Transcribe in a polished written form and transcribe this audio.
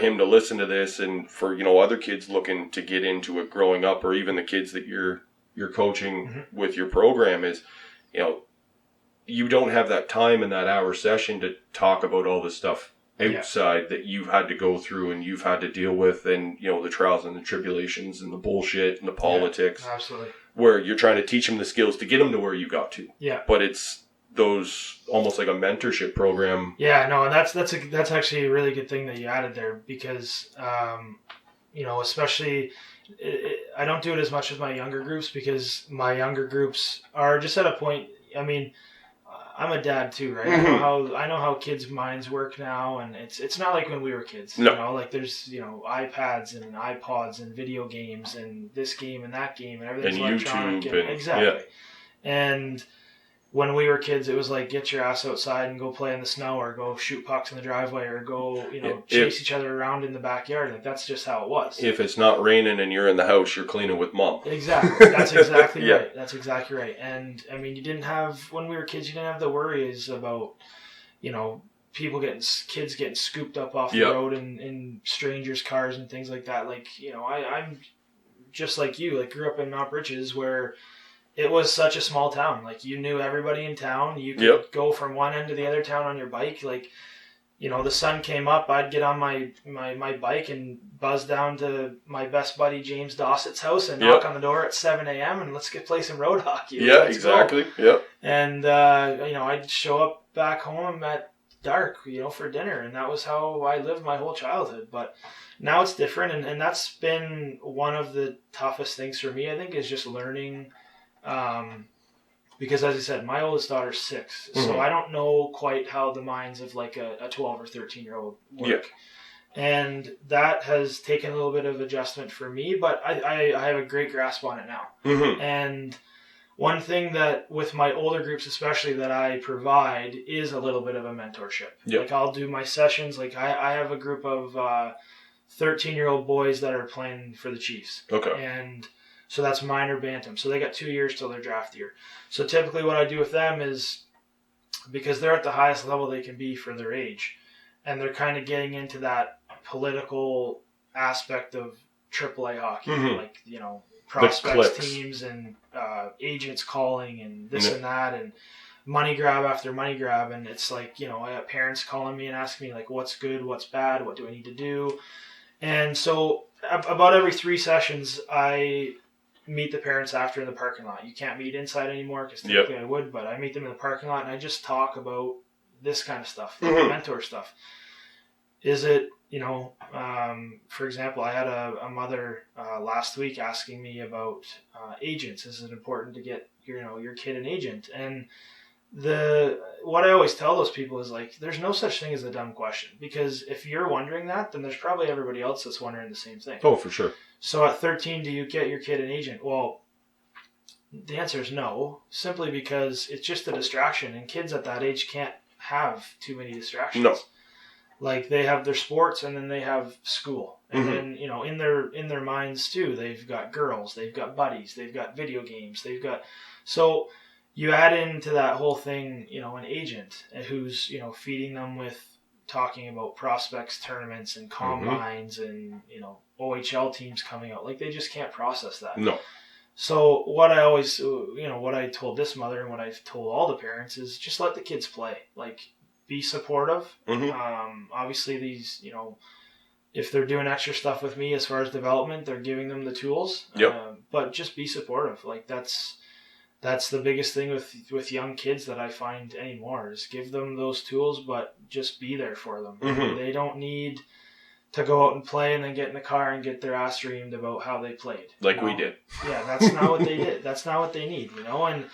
him to listen to this, and for, other kids looking to get into it growing up, or even the kids that you're coaching with your program, is, you don't have that time in that hour session to talk about all the stuff outside that you've had to go through and you've had to deal with, and the trials and the tribulations and the bullshit and the politics. Yeah, absolutely. Where you're trying to teach them the skills to get them to where you got to. Yeah. But it's those almost like a mentorship program. Yeah, no, and that's actually a really good thing that you added there, because especially I don't do it as much as my younger groups, because my younger groups are just at a point. I mean, I'm a dad too, right? I know how kids' minds work now, and it's not like when we were kids. No. Like there's iPads and iPods and video games and this game and that game and everything's and electronic. YouTube and exactly. Yeah. And when we were kids, it was like, get your ass outside and go play in the snow, or go shoot pucks in the driveway, or go chase each other around in the backyard. Like that's just how it was. If it's not raining and you're in the house, you're cleaning with mom. Exactly. That's exactly right. That's exactly right. And I mean, when we were kids, you didn't have the worries about, kids getting scooped up off the road in strangers' cars and things like that. Like, I'm just like you, like grew up in Mount Bridges, where it was such a small town. Like, you knew everybody in town. You could go from one end to the other town on your bike. Like, the sun came up, I'd get on my bike and buzz down to my best buddy James Dossett's house and knock on the door at 7 a.m. and let's play some road hockey. Yeah, exactly. Yeah. And, I'd show up back home at dark, for dinner. And that was how I lived my whole childhood. But now it's different. And that's been one of the toughest things for me, I think, is just learning. Because as I said, my oldest daughter's 6, so I don't know quite how the minds of like a 12 or 13-year-old work. Yeah. And that has taken a little bit of adjustment for me, but I have a great grasp on it now. And one thing that with my older groups especially that I provide is a little bit of a mentorship. Like, I'll do my sessions, like I have a group of 13-year-old boys that are playing for the Chiefs. Okay. And so that's minor bantam. So they got 2 years till their draft year. So typically what I do with them is, because they're at the highest level they can be for their age, and they're kind of getting into that political aspect of AAA hockey, like, prospects teams and agents calling and this and that, and money grab after money grab. And it's like, I have parents calling me and asking me, like, what's good, what's bad, what do I need to do? And so about every 3 sessions, I meet the parents after in the parking lot. You can't meet inside anymore, because typically I would, but I meet them in the parking lot and I just talk about this kind of stuff, mentor stuff. Is it, for example, I had a mother last week asking me about agents. Is it important to get your kid an agent? And what I always tell those people is, like, there's no such thing as a dumb question, because if you're wondering that, then there's probably everybody else that's wondering the same thing. Oh, for sure. So at 13, do you get your kid an agent? Well, the answer is no, simply because it's just a distraction, and kids at that age can't have too many distractions. No. Like, they have their sports, and then they have school. And then, in their minds too, they've got girls, they've got buddies, they've got video games, so you add into that whole thing, an agent who's, feeding them with talking about prospects, tournaments, and combines, and, OHL teams coming out. Like, they just can't process that. No. So what I always, what I told this mother and what I've told all the parents is just let the kids play. Like, be supportive. Obviously, these, if they're doing extra stuff with me as far as development, they're giving them the tools. But just be supportive. Like, that's the biggest thing with young kids that I find anymore, is give them those tools, but just be there for them. They don't need to go out and play and then get in the car and get their ass reamed about how they played. Like we did. Yeah, that's not what they did. That's not what they need, And